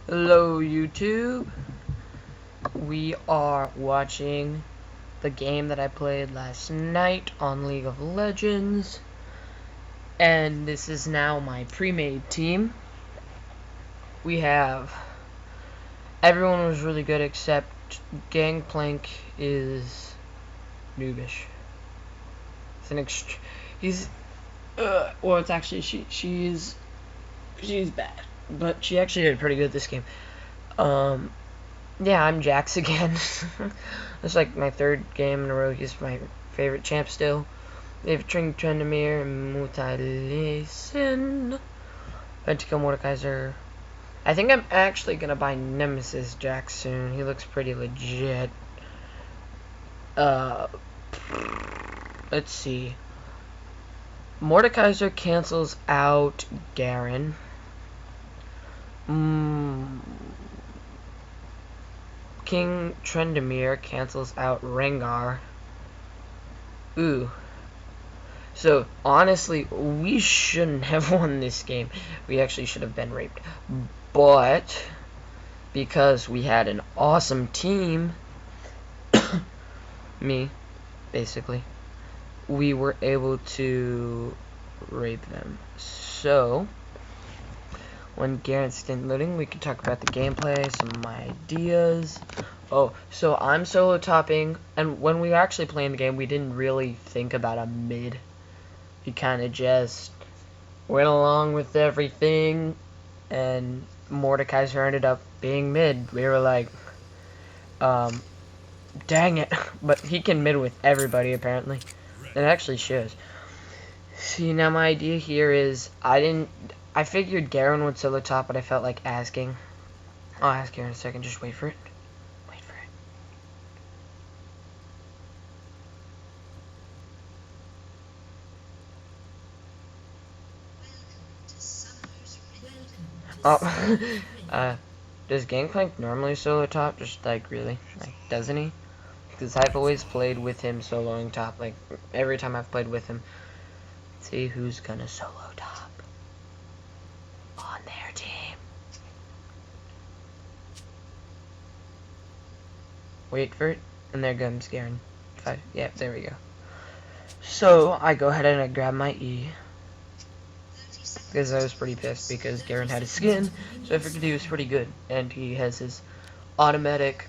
Hello YouTube. We are watching the game that I played last night on League of Legends, and this is now my pre-made team. We have everyone was really good except Gangplank is noobish. It's an he's well, it's actually she's bad, but she actually did pretty good this game. Yeah, I'm Jax again. It's like my third game in a row. He's my favorite champ still. They have Tryndamere and Mutalisen. Ventico Mordekaiser. I think I'm actually gonna buy Nemesis Jax soon. He looks pretty legit. Let's see. Mordekaiser cancels out Garen. King Tryndamere cancels out Rengar. Ooh. So, honestly, we shouldn't have won this game. We actually should have been raped. But, because we had an awesome team, me, basically, we were able to rape them. So, when Garen's done loading, we can talk about the gameplay, some of my ideas. Oh, so I'm solo topping, and when we were actually playing the game, we didn't really think about a mid. We kind of just went along with everything, and Mordekaiser ended up being mid. We were like, dang it. But he can mid with everybody, apparently. It actually shows. See, now my idea here is, I figured Garen would solo top, but I felt like asking. I'll ask Garen in a second, just wait for it. Wait for it. Oh, does Gangplank normally solo top? Just like, really? Like, doesn't he? Because I've always played with him soloing top, like, every time I've played with him. Let's see who's gonna solo top on their team. Wait for it, and there comes Garen. Yep, there we go. So, I go ahead and I grab my E. Because I was pretty pissed because Garen had his skin, so I figured he was pretty good. And he has his automatic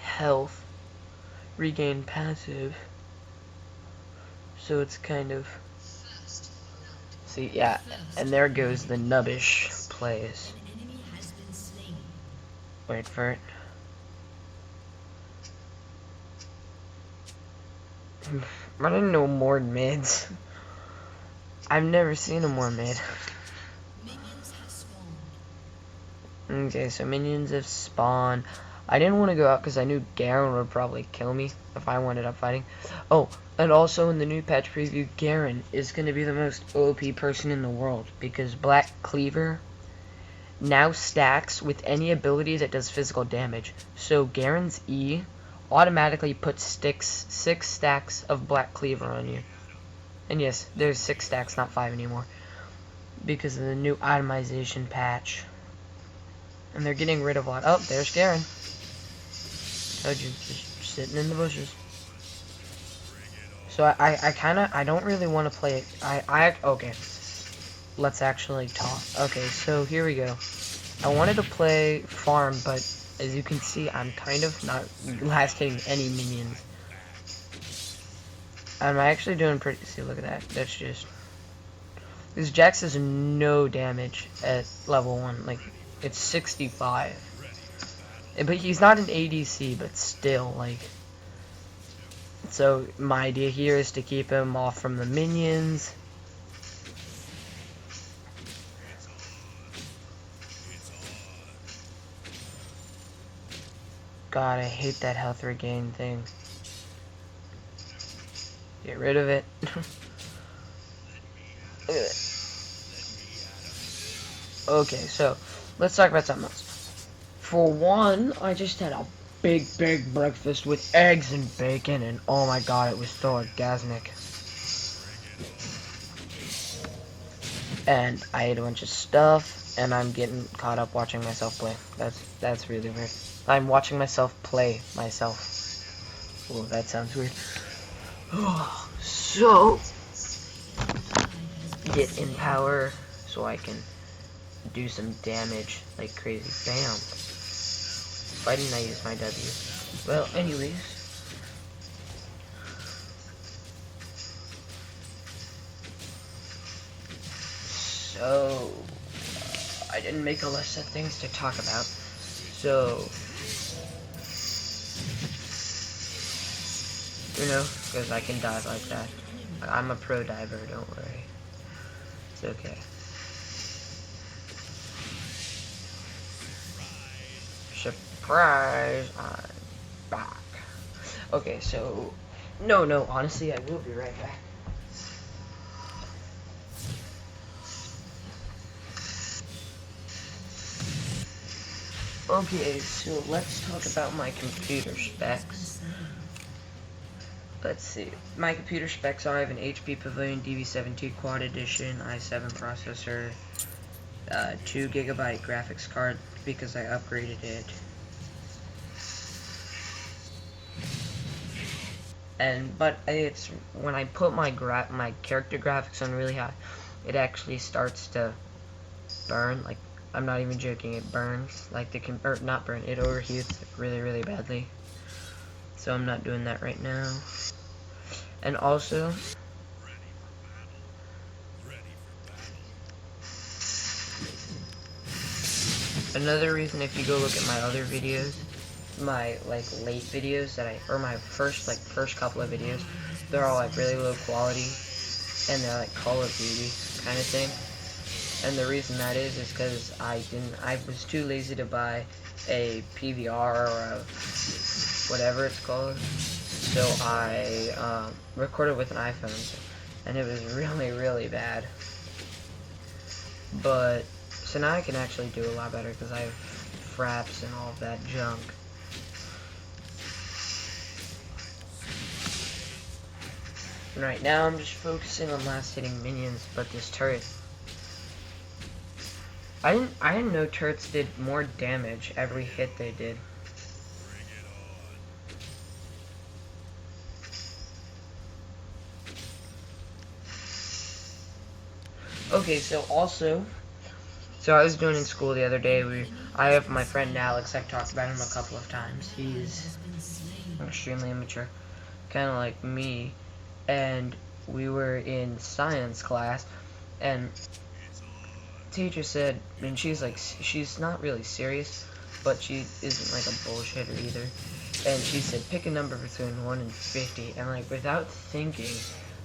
health regain passive. So it's kind of... See, yeah, and there goes the nubbish plays. Wait for it. Running no more mids. I've never seen a more mid. Okay, so minions have spawned. I didn't want to go out because I knew Garen would probably kill me if I ended up fighting. Oh, and also in the new patch preview, Garen is going to be the most OP person in the world because Black Cleaver now stacks with any ability that does physical damage. So Garen's E automatically puts 6 stacks of Black Cleaver on you. And yes, there's 6 stacks, not 5 anymore, because of the new itemization patch. And they're getting rid of a lot. Oh, there's Garen. Told you, just sitting in the bushes. So I don't really want to play it. Okay. Let's actually talk. Okay, so here we go. I wanted to play farm, but as you can see, I'm kind of not last hitting any minions. I'm actually doing pretty... See, look at that. That's just... This Jax does no damage at level 1. Like, it's 65. But he's not an ADC, but still, like... So, my idea here is to keep him off from the minions. God, I hate that health regain thing. Get rid of it. Okay, so let's talk about something else. For one, I just had a big breakfast with eggs and bacon, and oh my god, it was so orgasmic. And I ate a bunch of stuff. and I'm getting caught up watching myself play. That's really weird. I'm watching myself play myself. Oh, that sounds weird. So, get in power so I can do some damage like crazy. Bam. Why didn't I use my W? Well, anyways. So, I didn't make a list of things to talk about. So, you know, because I can dive like that. I'm a pro diver, don't worry. It's okay. Surprise, I'm back. Okay, so, no, honestly, I will be right back. Okay, so let's talk about my computer specs. Let's see. My computer specs are: I have an HP Pavilion DV7 Quad Edition i7 processor, 2 GB graphics card because I upgraded it. But it's when I put my character graphics on really high, it actually starts to burn. Like, I'm not even joking, it burns. Like not burn, it overheats really badly. So I'm not doing that right now. And also, another reason, if you go look at my other videos, my like late videos or my first couple of videos, they're all like really low quality, and they're like Call of Duty kind of thing. And the reason that is because I was too lazy to buy a PVR or a whatever it's called. So I recorded with an iPhone, and it was really bad. But so now I can actually do a lot better because I have fraps and all of that junk. And right now I'm just focusing on last hitting minions, but this turret, I didn't know turrets did more damage every hit they did. Okay, so I was doing in school the other day, I have my friend Alex. I've talked about him a couple of times. He's extremely immature, kind of like me, and we were in science class, and teacher said, and she's not really serious, but she isn't like a bullshitter either, and she said pick a number between 1 and 50, and like without thinking,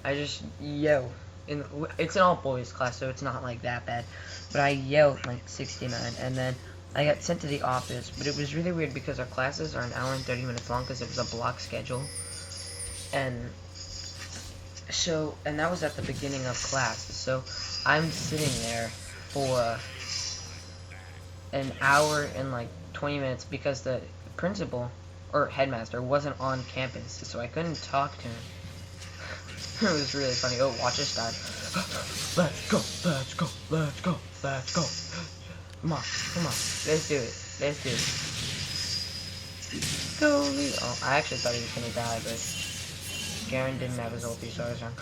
I just yelled. It's an all boys class, so it's not like that bad, but I yelled like 69, and then I got sent to the office. But it was really weird because our classes are an hour and 30 minutes long because it was a block schedule, and that was at the beginning of class. So I'm sitting there for an hour and like 20 minutes because the principal or headmaster wasn't on campus, so I couldn't talk to him. It was really funny. Oh, watch us dive. Let's go. Come on. Let's do it. Go, Leo. Oh, I actually thought he was gonna die, but Garen didn't have his ulti, so I was wrong.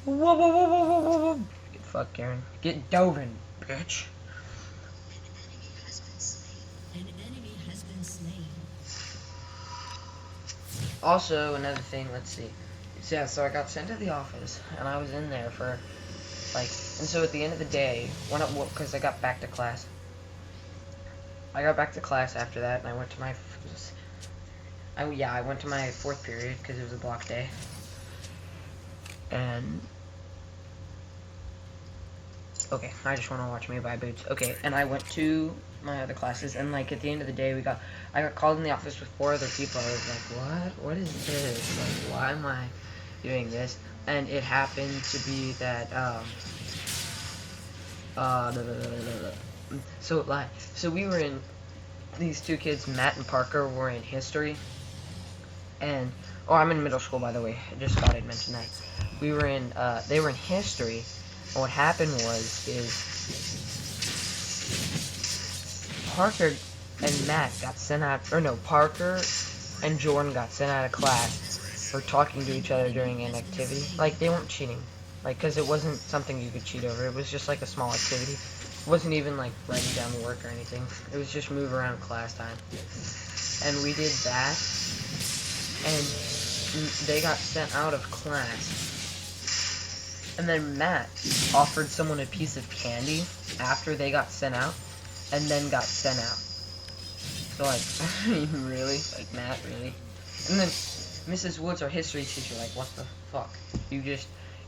Whoa. Fuck Garen. Get Dovin, bitch. Also, another thing, let's see. Yeah, so I got sent to the office, and I was in there for, like, and so at the end of the day, because I got back to class. I got back to class after that, and I went to my, I went to my 4th period, because it was a block day. And, okay, I just want to watch me buy boots. Okay, and I went to my other classes, and, like, at the end of the day, I got called in the office with 4 other people. I was like, what is this? Like, why am I doing this? And it happened to be that, so we were in, these 2 kids, Matt and Parker, were in history, and, I'm in middle school, by the way, I just thought I'd mention that. They were in history, and what happened was, Parker and Matt got sent out, or no, Parker and Jordan got sent out of class for talking to each other during an activity. Like, they weren't cheating. Like, because it wasn't something you could cheat over. It was just like a small activity. It wasn't even like writing down the work or anything. It was just move around class time. And we did that, and they got sent out of class. And then Matt offered someone a piece of candy after they got sent out, and then got sent out. So, like, really? Like, Matt, really? And then Mrs. Woods, our history teacher, like, what the fuck?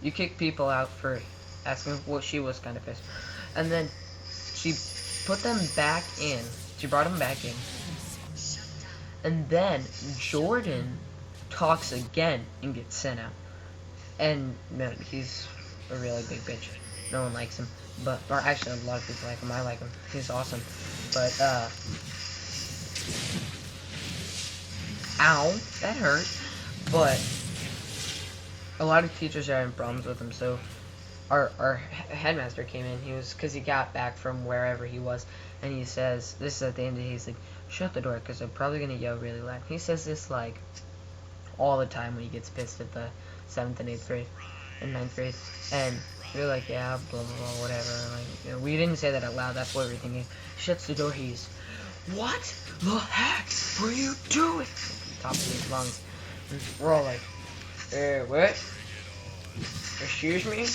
You kick people out for asking. Well, she was kind of pissed. And then she put them back in. She brought them back in. And then Jordan talks again and gets sent out. And, man, he's a really big bitch. No one likes him. But, or actually, a lot of people like him. I like him. He's awesome. But, ow, that hurt. But a lot of teachers are having problems with him, so our headmaster came in. He was, because he got back from wherever he was, and he says, this is at the end of the day, he's like, shut the door, because I'm probably going to yell really loud. He says this, like, all the time when he gets pissed at the 7th and 8th grade, and 9th grade, and we're like, yeah, blah, blah, blah, whatever, and like, you know, we didn't say that out loud, that's what we were thinking. He shuts the door, he's, what the heck were you doing? Top of his lungs. And we're all like, what? Excuse me?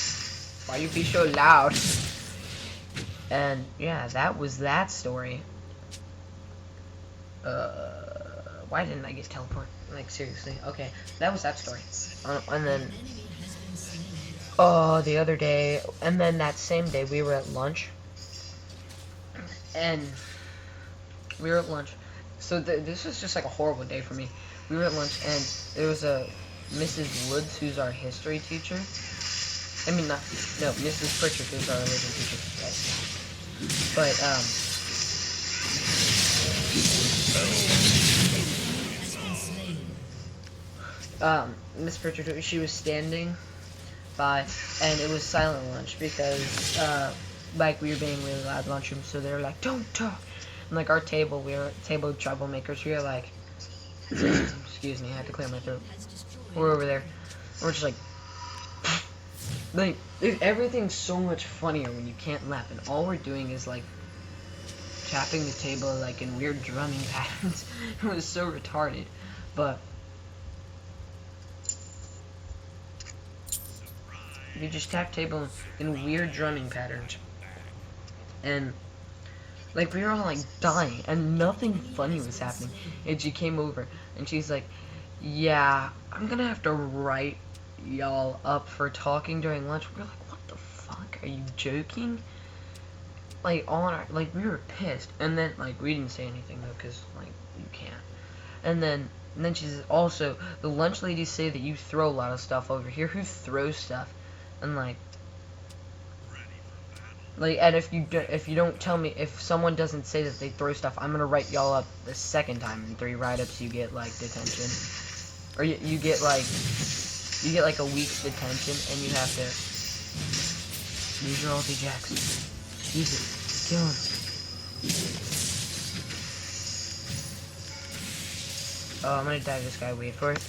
Why you be so loud? And yeah, that was that story. Why didn't I get teleported? Like, seriously. Okay, that was that story. And then, the other day, and then that same day, we were at lunch. And we were at lunch. So this was just like a horrible day for me. We were at lunch, and there was a Mrs. Woods, who's our history teacher. I mean, no, Mrs. Pritchard, who's our religion teacher. But, Miss Pritchard, she was standing by, and it was silent lunch because, like, we were being really loud lunchroom, so they were like, don't talk. And, like, our table, we were table of troublemakers, we were like, excuse me, I had to clear my throat. We're over there, we're just like, everything's so much funnier when you can't laugh, and all we're doing is, like, tapping the table, like, in weird drumming patterns. It was so retarded, but you just tap table in weird drumming patterns, and, like, we were all, like, dying, and nothing funny was happening, and she came over, and she's like, yeah, I'm gonna have to write y'all up for talking during lunch. We're like, what the fuck? Are you joking? Like, all in our, like, we were pissed. And then, like, we didn't say anything, though, because, like, you can't. And then she says, also, the lunch ladies say that you throw a lot of stuff over here. Who throws stuff? And, like, and if you don't tell me, if someone doesn't say that they throw stuff, I'm gonna write y'all up the second time. And 3 write-ups, you get, like, detention. Or you get, like, a week's detention, and you have to use your ulti, Jax. Use it. Kill him. Oh, I'm gonna dive this guy. Wait for it.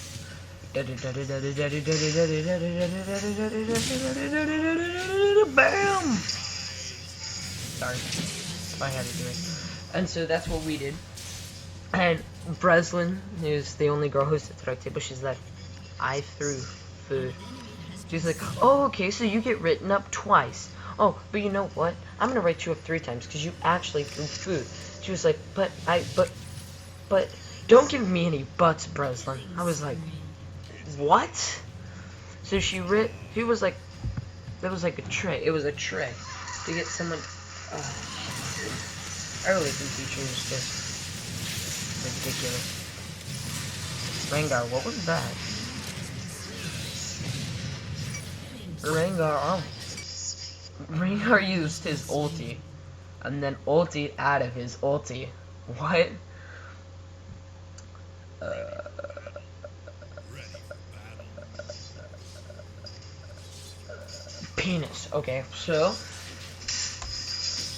Bam! Sorry. I had to do it. And so that's what we did. And Breslin, who's the only girl who sits at our table, she's like, I threw food. She's like, oh, okay, so you get written up twice. Oh, but you know what? I'm gonna write you up 3 times because you actually threw food. She was like, but don't give me any buts, Breslin. I was like, what? So she was like, that was like a trick. It was a trick to get someone. Our religion teacher was just ridiculous. Rengar, what was that? Rengar used his ulti, and then ultied out of his ulti. What? Penis. Okay, so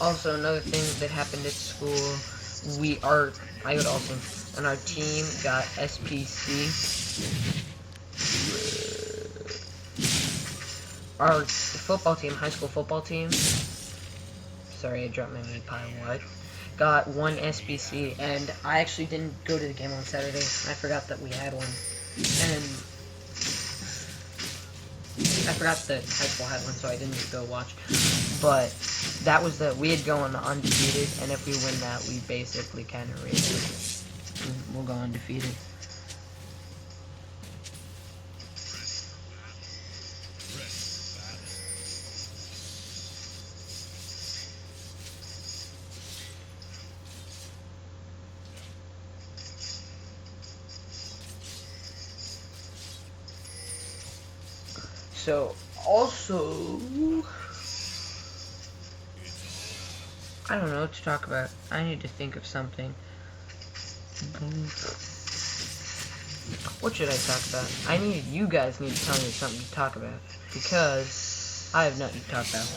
Also, another thing that happened at school, I would also, on our team got SPC. Our football team, high school football team, sorry, I dropped my meat pie, what? Got one SBC, and I actually didn't go to the game on Saturday. I forgot that we had one. And I forgot that high school had one, so I didn't go watch. But that was we had gone undefeated, and if we win that, we basically kind of raise it. We'll go undefeated. So, also, I don't know what to talk about. I need to think of something. What should I talk about? You guys need to tell me something to talk about, because I have nothing to talk about.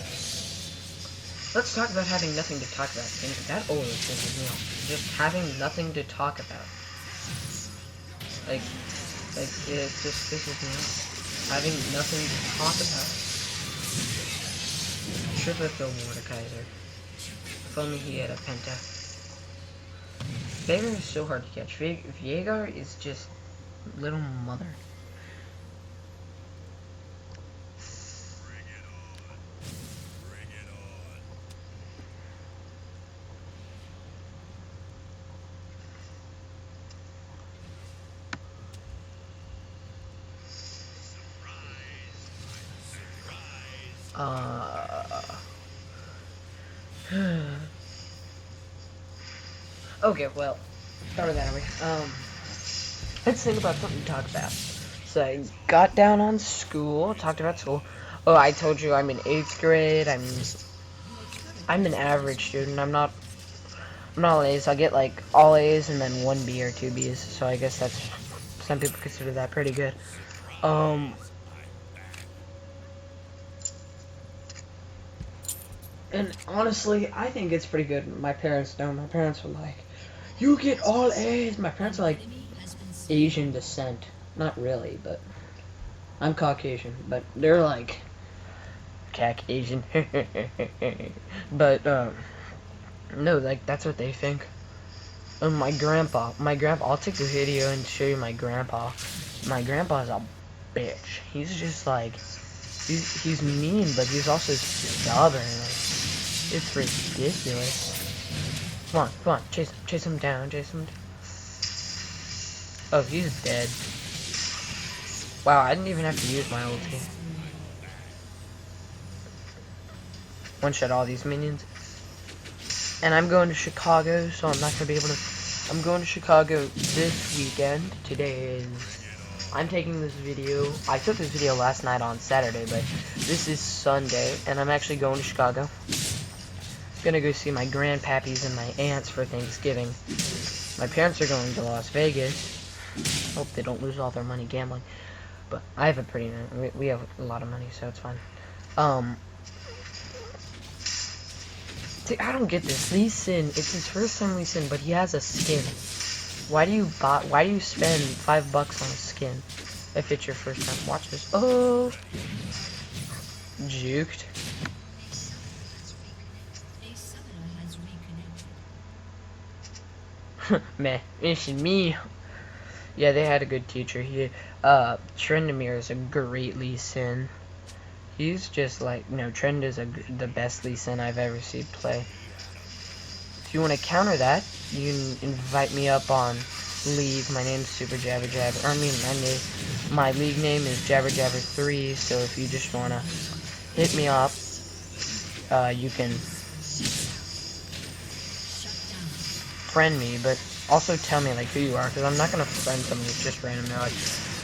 Let's talk about having nothing to talk about. And that always pisses me off. Just having nothing to talk about. Like, it just pisses me off. Having nothing to talk about. Triple kill Mordekaiser. If only he had a penta. Veigar is so hard to catch. Veigar is just little mother. Okay, well, start with that way. Let's think about something to talk about. So I got down on school, talked about school. Oh, I told you I'm in 8th grade. I'm an average student. I'm not all A's. I get like all A's and then 1 B or 2 B's. So I guess that's, some people consider that pretty good. And honestly, I think it's pretty good. My parents don't. My parents were like, you get all A's. My parents are like Asian descent. Not really, but I'm Caucasian. But they're like Caucasian. But no, like that's what they think. My grandpa, I'll take a video and show you my grandpa. My grandpa's a bitch. He's just like, he's mean, but he's also stubborn. Like, it's ridiculous. Come on, chase him down, chase him down. Oh, he's dead. Wow, I didn't even have to use my ulti. One-shot all these minions. And I'm going to Chicago, so I'm not going to be able to... I'm going to Chicago this weekend. Today is... I'm taking this video... I took this video last night on Saturday, but this is Sunday, and I'm actually going to Chicago. Gonna go see my grandpappies and my aunts for Thanksgiving. My parents are going to Las Vegas. Hope they don't lose all their money gambling. But I have a pretty... We have a lot of money, so it's fine. I don't get this. Lee Sin, it's his first time Lee Sin, but he has a skin. Why do you spend $5 on a skin if it's your first time? Watch this. Oh, juked. Meh, it's me. Yeah, they had a good teacher. Trendamir is a great Lee Sin. He's just like, no, Trend is the best Lee Sin I've ever seen play. If you want to counter that, you can invite me up on League. My name's Super Jabber Jabber. My league name is Jabber Jabber 3. So if you just want to hit me up, you can friend me, but also tell me like who you are, because I'm not gonna friend someone who's just random. They're like,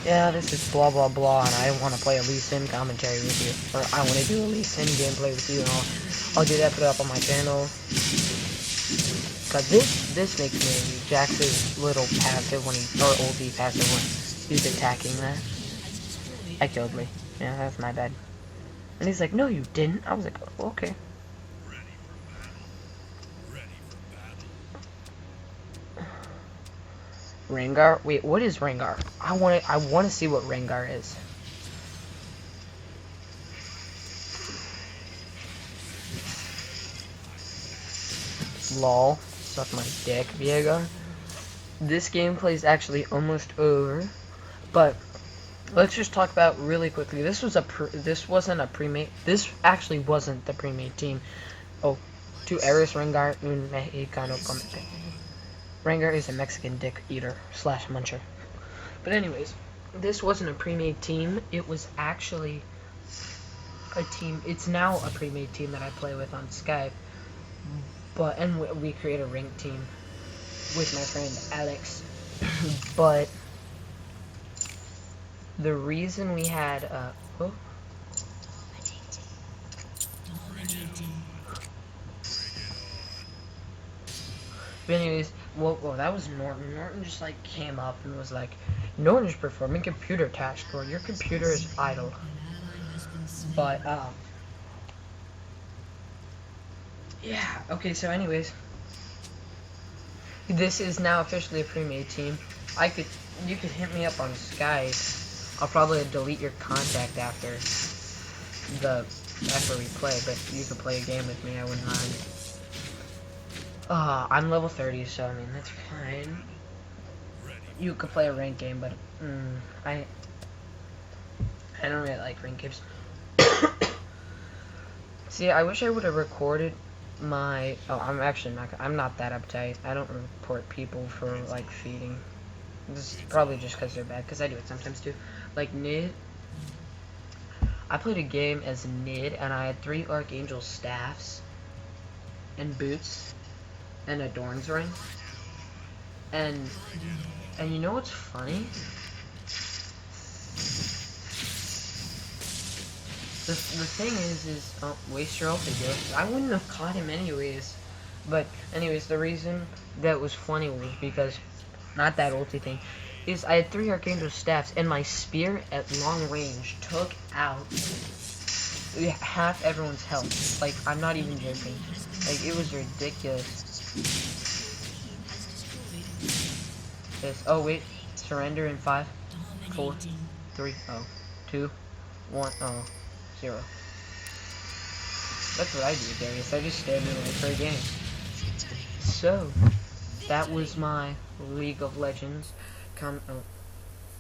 yeah, this is blah blah blah, and I want to play a Lee Sin commentary with you, or I want to do a Lee Sin gameplay with you, and I'll do that, put it up on my channel. Cause this makes me Jax's little passive when or ulti passive when he's attacking that. I killed Lee. Yeah, that's my bad. And he's like, no, you didn't. I was like, oh, okay. Rengar? Wait, what is Rengar? I want to see what Rengar is. Lol. Suck my dick, Viego. This gameplay is actually almost over, but let's just talk about really quickly. This wasn't a pre-made. This actually wasn't the pre-made team. Oh, to Eris Rengar un mexicano comete. Rengar is a Mexican dick eater / muncher. But anyways, this wasn't a pre-made team. It was actually a team. It's now a pre-made team that I play with on Skype. And we create a ranked team with my friend Alex. But the reason we had oh. But anyways, well, that was Norton. Norton just like came up and was like, Norton is performing computer tasks, or your computer is idle. But yeah, okay, so anyways, this is now officially a pre-made team. You could hit me up on Skype. I'll probably delete your contact after we play, but you could play a game with me, I wouldn't mind. I'm level 30, so I mean, that's fine. You could play a ranked game, but I don't really like ranked games. See, I wish I would have recorded my... Oh, I'm not that uptight. I don't report people for, like, feeding. This is probably just because they're bad, because I do it sometimes, too. Like, Nid. I played a game as Nid, and I had 3 Archangel staffs, and boots, and a Dorn's ring. And you know what's funny? The thing is, oh, waste your ulti, dude. I wouldn't have caught him anyways. But, anyways, the reason that was funny was because, not that ulti thing, is I had 3 Archangel staffs, and my spear at long range took out half everyone's health. Like, I'm not even joking. Like, it was ridiculous. Oh, wait. Surrender in 5, 4, 3, 2, 1, 0. That's what I do, Darius. I just stand in for a game. So, that was my League of Legends